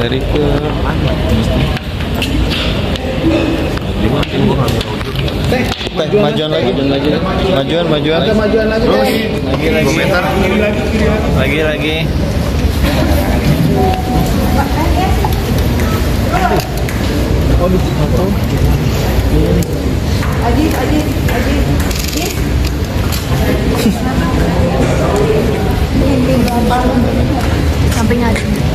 Dari ke mana? Majuan lagi. Majuan. Ada majuan lagi. Lagi. Oh, di foto. Aji. Sampai ngaji.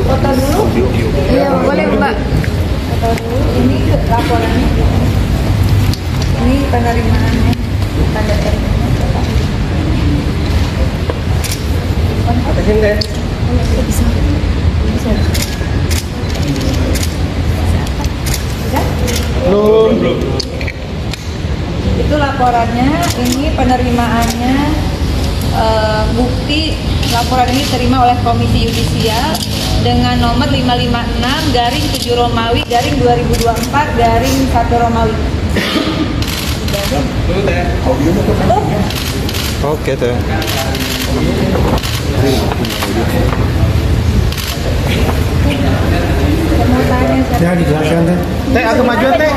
Foto dulu? Iya, boleh Mbak. Foto dulu. Ini laporannya. Ini penerimaannya. Tanda terima. Apa sih enggak? Bisa. Belum. Itu laporannya, ini penerimaannya, bukti laporan ini diterima oleh Komisi Yudisial dengan nomor 556/7 Romawi /2024/1 Romawi. Oke teh. Ya dijelaskan teh. Teh agak majuan teh.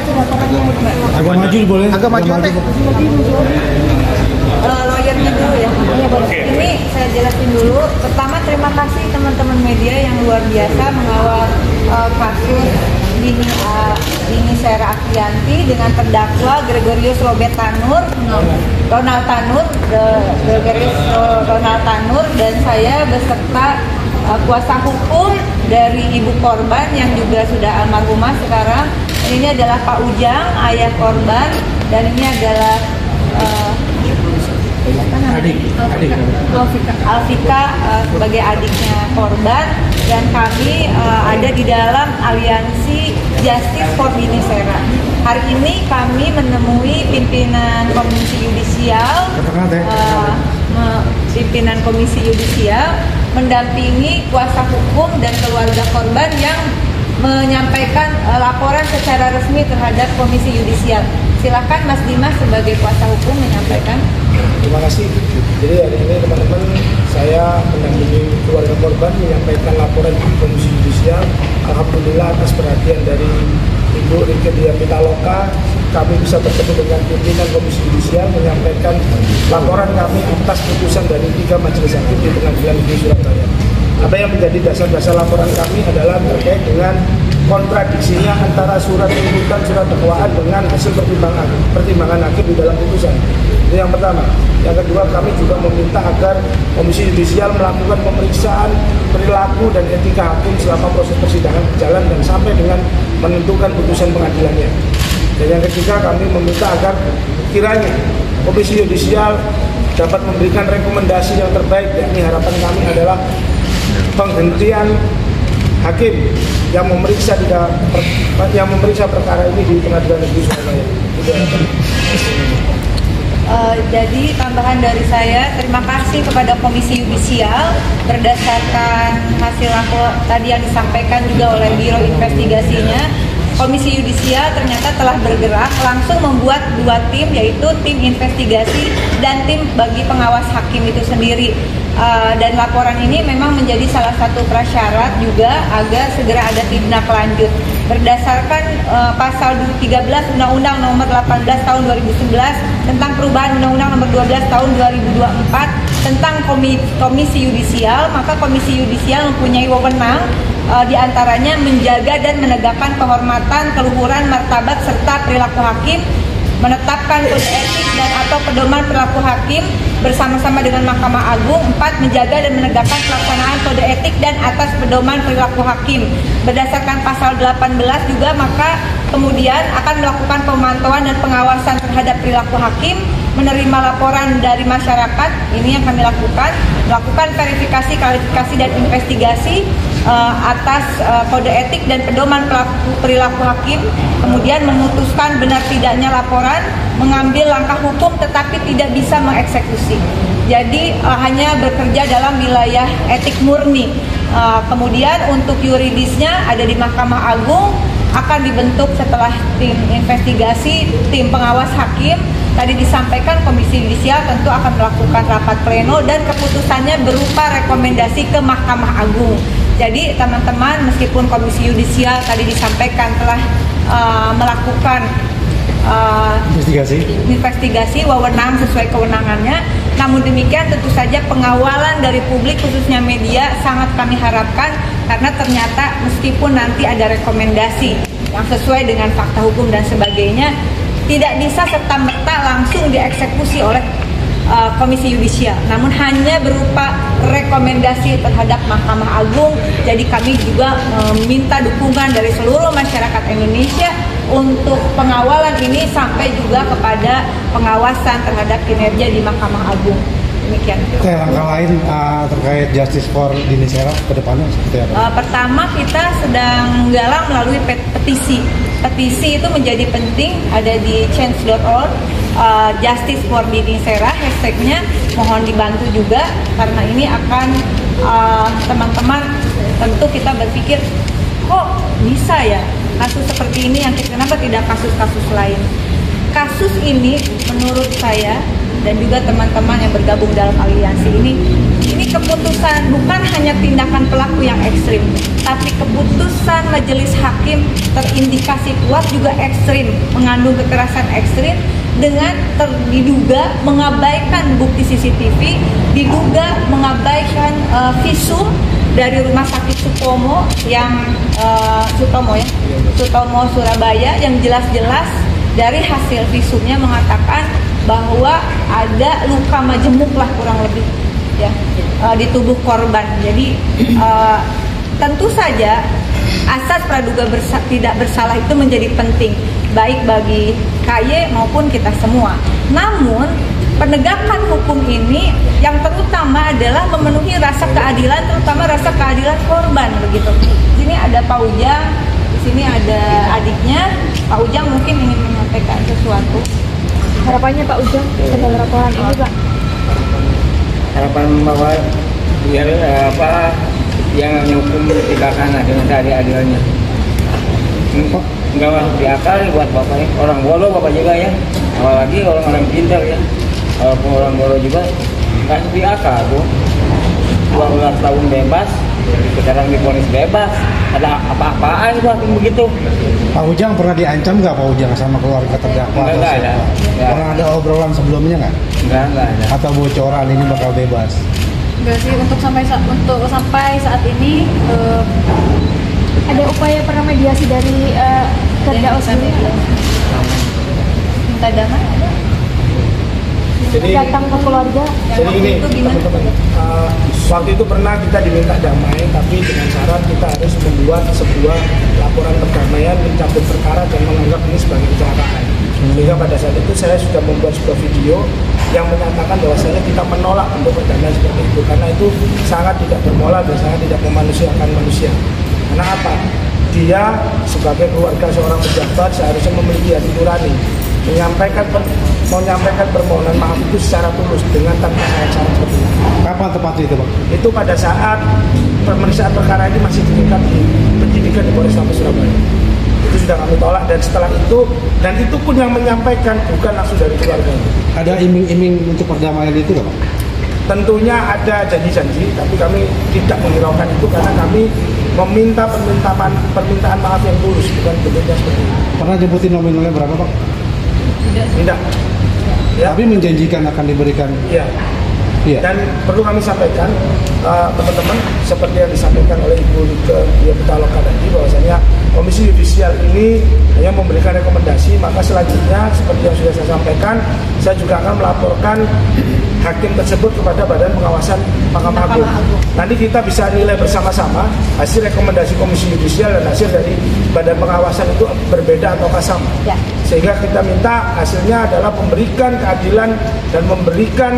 Agak maju boleh. Agak majuan teh. Lawyernya dulu ya. Ini saya jelasin dulu. Pertama terima kasih teman-teman media yang luar biasa mengawal kasus Dini Sera Afianti dengan terdakwa Gregorius Robert Tanur, Ronald Tanur, dan saya beserta kuasa hukum dari ibu korban yang juga sudah almarhumah sekarang. Ini adalah Pak Ujang, ayah korban, dan ini adalah Alfika sebagai adiknya korban, dan kami ada di dalam aliansi Justice for Dini Sera. Hari ini kami menemui pimpinan Komisi Yudisial mendampingi kuasa hukum dan keluarga korban yang menyampaikan laporan secara resmi terhadap Komisi Yudisial. Silakan Mas Dimas sebagai kuasa hukum menyampaikan. Terima kasih. Jadi hari ini teman-teman, saya mendampingi keluarga korban menyampaikan laporan di Komisi Yudisial. Alhamdulillah atas perhatian dari Ibu Rike Diah Pitaloka, kami bisa bertemu dengan pimpinan Komisi Yudisial menyampaikan laporan kami atas putusan dari 3 majelis hakim di Pengadilan Negeri Surabaya. Apa yang menjadi dasar-dasar laporan kami adalah terkait dengan kontradiksinya antara surat tuntutan, surat dakwaan dengan hasil pertimbangan hakim di dalam putusan. Itu yang pertama. Yang kedua, kami juga meminta agar Komisi Yudisial melakukan pemeriksaan perilaku dan etika hakim selama proses persidangan berjalan dan sampai dengan menentukan putusan pengadilannya. Dan yang ketiga, kami meminta agar kiranya Komisi Yudisial dapat memberikan rekomendasi yang terbaik, yakni harapan kami adalah penghentian hakim yang memeriksa perkara ini di Pengadilan Negeri Surabaya. Jadi tambahan dari saya, terima kasih kepada Komisi Yudisial berdasarkan hasil lapor tadi yang disampaikan juga oleh Biro Investigasinya. Komisi Yudisial ternyata telah bergerak langsung membuat 2 tim, yaitu tim investigasi dan tim bagi pengawas hakim itu sendiri. Dan laporan ini memang menjadi salah satu prasyarat juga agar segera ada tindak lanjut. Berdasarkan pasal 13 Undang-Undang Nomor 18 Tahun 2011 tentang perubahan Undang-Undang Nomor 12 Tahun 2024 tentang Komisi Yudisial, maka Komisi Yudisial mempunyai wewenang diantaranya menjaga dan menegakkan kehormatan, keluhuran, martabat serta perilaku hakim, menetapkan kode etik dan atau pedoman perilaku hakim bersama-sama dengan Mahkamah Agung. 4. Menjaga dan menegakkan pelaksanaan kode etik dan atas pedoman perilaku hakim. Berdasarkan pasal 18 juga, maka kemudian akan melakukan pemantauan dan pengawasan terhadap perilaku hakim, menerima laporan dari masyarakat, ini yang kami lakukan, melakukan verifikasi, klarifikasi dan investigasi atas kode etik dan pedoman perilaku hakim, kemudian memutuskan benar tidaknya laporan, mengambil langkah hukum tetapi tidak bisa mengeksekusi. Jadi hanya bekerja dalam wilayah etik murni. Kemudian untuk yuridisnya ada di Mahkamah Agung, akan dibentuk setelah tim investigasi, tim pengawas hakim. Tadi disampaikan Komisi Yudisial tentu akan melakukan rapat pleno dan keputusannya berupa rekomendasi ke Mahkamah Agung. Jadi teman-teman, meskipun Komisi Yudisial tadi disampaikan telah melakukan investigasi wewenang sesuai kewenangannya, namun demikian tentu saja pengawalan dari publik khususnya media sangat kami harapkan, karena ternyata meskipun nanti ada rekomendasi yang sesuai dengan fakta hukum dan sebagainya, tidak bisa serta-merta langsung dieksekusi oleh Komisi Yudisial, namun hanya berupa rekomendasi terhadap Mahkamah Agung. Jadi kami juga meminta dukungan dari seluruh masyarakat Indonesia untuk pengawalan ini sampai juga kepada pengawasan terhadap kinerja di Mahkamah Agung. Demikian. Langkah lain terkait Justice for Dini Sera ke depannya seperti apa? Pertama, kita sedang menggalang melalui petisi. Petisi itu menjadi penting, ada di change.org, Justice for Dini Sera, hashtagnya, mohon dibantu juga, karena ini akan teman-teman tentu kita berpikir, kok bisa ya kasus seperti ini, yang kenapa tidak kasus-kasus lain. Kasus ini menurut saya dan juga teman-teman yang bergabung dalam aliansi ini keputusan bukan hanya tindakan pelaku yang ekstrim, tapi keputusan majelis hakim terindikasi kuat juga ekstrim, mengandung kekerasan ekstrim, dengan diduga mengabaikan bukti CCTV, diduga mengabaikan visum dari Rumah Sakit Sutomo yang Sutomo Surabaya, yang jelas-jelas dari hasil visumnya mengatakan bahwa ada luka majemuk lah kurang lebih ya di tubuh korban. Jadi tentu saja asas praduga tidak bersalah itu menjadi penting baik bagi KY maupun kita semua. Namun penegakan hukum ini yang terutama adalah memenuhi rasa keadilan, terutama rasa keadilan korban begitu. Di sini ada Pak Ujang, di sini ada adiknya. Pak Ujang mungkin ingin menyampaikan sesuatu. Harapannya Pak Ujang dengan laporan ini, Pak? Harapan bahwa biar yang hukum ditegakkan dengan seadil-adilnya. Enggak masuk di akal buat bapaknya. Orang bodoh bapak juga ya, apalagi orang-orang pintar ya. Walaupun orang bodoh juga nggak masuk di akal tuh. 12 tahun bebas, sekarang divonis bebas. Ada apa-apaan itu hakim begitu? Pak Ujang pernah diancam nggak Pak Ujang sama keluarga terdakwa? Enggak ada. Pernah ada obrolan sebelumnya nggak? Enggak ada. Atau bocoran ini bakal bebas? Enggak sih, untuk sampai saat ini ada upaya pernah mediasi dari terdakwa sendiri. Minta damai ada. Jadi Datang ke keluarga. Jadi ini teman-teman, waktu itu pernah kita diminta damai, tapi dengan syarat kita harus membuat sebuah laporan perdamaian, mencabut perkara dan menganggap ini sebagai kecelakaan. Sehingga pada saat itu saya sudah membuat sebuah video yang menyatakan bahwasanya kita menolak untuk perdamaian seperti itu, karena itu sangat tidak bermoral dan sangat tidak memanusiakan manusia. Karena apa? Dia sebagai keluarga seorang pejabat seharusnya memiliki hati nurani, menyampaikan permohonan maaf itu secara tulus dengan tanpa syarat-syarat seperti itu. Kapan tepatnya itu, Pak? Itu pada saat pemeriksaan perkara ini masih di tingkat penyidikan di Polrestabes Surabaya. Itu sudah kami tolak, dan setelah itu, dan itu pun yang menyampaikan bukan langsung dari keluarga. Ada iming-iming untuk perdamaian itu nggak, Pak? Tentunya ada janji-janji, tapi kami tidak menghiraukan itu karena kami meminta permintaan maaf yang tulus, bukan bentuknya seperti itu. Pernah nyebutin nominalnya berapa, Pak? Tidak. Ya. Tapi menjanjikan akan diberikan. Iya. Iya. Dan perlu kami sampaikan teman-teman, seperti yang disampaikan oleh Ibu Pitaloka tadi, bahwasanya Komisi Yudisial ini hanya memberikan rekomendasi, maka selanjutnya seperti yang sudah saya sampaikan, saya juga akan melaporkan hakim tersebut kepada Badan Pengawasan Mahkamah Agung. Nanti kita bisa nilai bersama-sama hasil rekomendasi Komisi Yudisial dan hasil dari Badan Pengawasan itu berbeda atau sama. Ya. Sehingga kita minta hasilnya adalah memberikan keadilan dan memberikan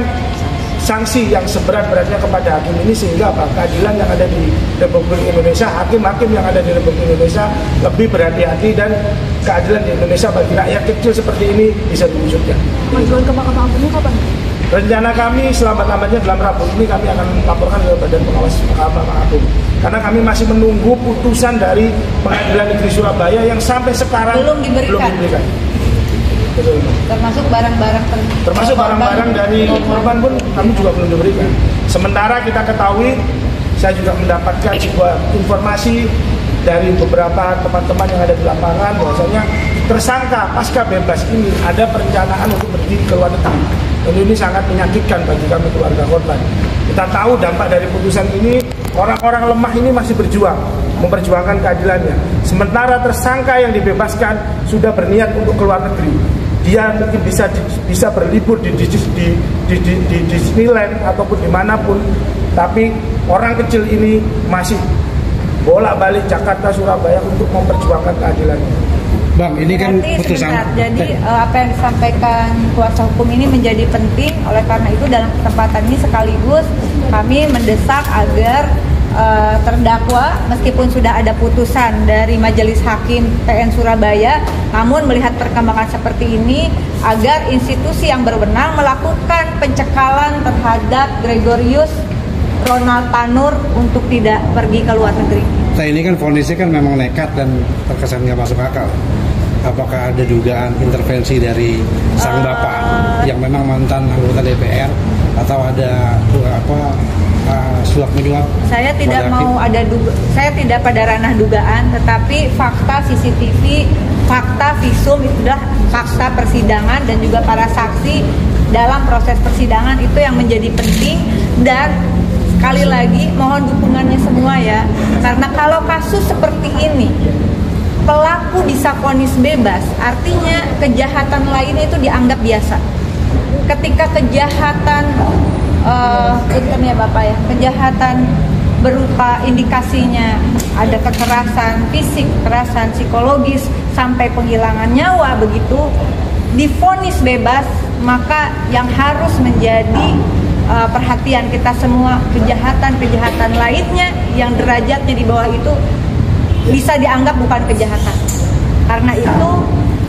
sanksi yang seberat-beratnya kepada hakim ini, sehingga apa? Keadilan yang ada di Republik Indonesia, hakim-hakim yang ada di Republik Indonesia lebih berhati-hati, dan keadilan di Indonesia bagi rakyat kecil seperti ini bisa diwujudkan. Kemajuan ke Mahkamah Agungnya kapan? Rencana kami selambat-lambatnya dalam rapat ini kami akan laporkan ke Badan Pengawas Mahkamah Agung. Karena kami masih menunggu putusan dari Pengadilan Negeri Surabaya yang sampai sekarang Belum diberikan. Betul. Termasuk barang-barang Termasuk barang-barang dari korban pun kami juga belum diberikan. Sementara kita ketahui, saya juga mendapatkan sebuah informasi dari beberapa teman-teman yang ada di lapangan bahwasanya tersangka pasca bebas ini ada perencanaan untuk pergi ke luar negeri. Dan ini sangat menyakitkan bagi kami keluarga korban. Kita tahu dampak dari putusan ini, orang-orang lemah ini masih berjuang, memperjuangkan keadilannya. Sementara tersangka yang dibebaskan sudah berniat untuk keluar negeri. Dia mungkin bisa berlibur di Disneyland ataupun dimanapun, tapi orang kecil ini masih bolak-balik Jakarta, Surabaya untuk memperjuangkan keadilannya. Bang, ini kan Berarti putusan. sebentar, jadi apa yang disampaikan kuasa hukum ini menjadi penting. Oleh karena itu dalam kesempatan ini sekaligus kami mendesak agar terdakwa meskipun sudah ada putusan dari Majelis Hakim PN Surabaya, namun melihat perkembangan seperti ini agar institusi yang berwenang melakukan pencekalan terhadap Gregorius Ronald Tanur untuk tidak pergi ke luar negeri. Nah, ini kan vonisnya kan memang nekat dan terkesan nggak masuk akal. Apakah ada dugaan intervensi dari sang bapak yang memang mantan anggota DPR atau ada suap menyuap? Saya tidak mau saya tidak pada ranah dugaan, tetapi fakta CCTV, fakta visum itu sudah fakta persidangan dan juga para saksi dalam proses persidangan itu yang menjadi penting. Dan sekali lagi mohon dukungannya semua ya, karena kalau kasus seperti ini pelaku bisa vonis bebas, artinya kejahatan lainnya itu dianggap biasa. Ketika kejahatan ya Bapak ya, kejahatan berupa indikasinya ada kekerasan fisik, kekerasan psikologis sampai penghilangan nyawa begitu, divonis bebas, maka yang harus menjadi perhatian kita semua, kejahatan-kejahatan lainnya yang derajatnya di bawah itu bisa dianggap bukan kejahatan. Karena itu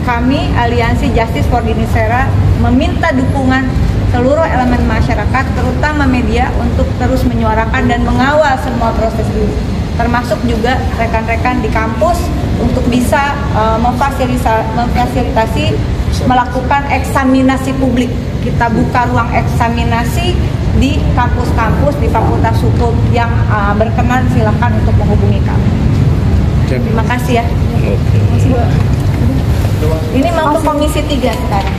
kami Aliansi Justice for Dinisera meminta dukungan seluruh elemen masyarakat, terutama media, untuk terus menyuarakan dan mengawal semua proses ini, termasuk juga rekan-rekan di kampus untuk bisa memfasilitasi melakukan eksaminasi publik. Kita buka ruang eksaminasi di kampus-kampus, di Fakultas Hukum yang berkenan silakan untuk menghubungi kami. Terima kasih ya. Ini mau ke Komisi 3 sekarang.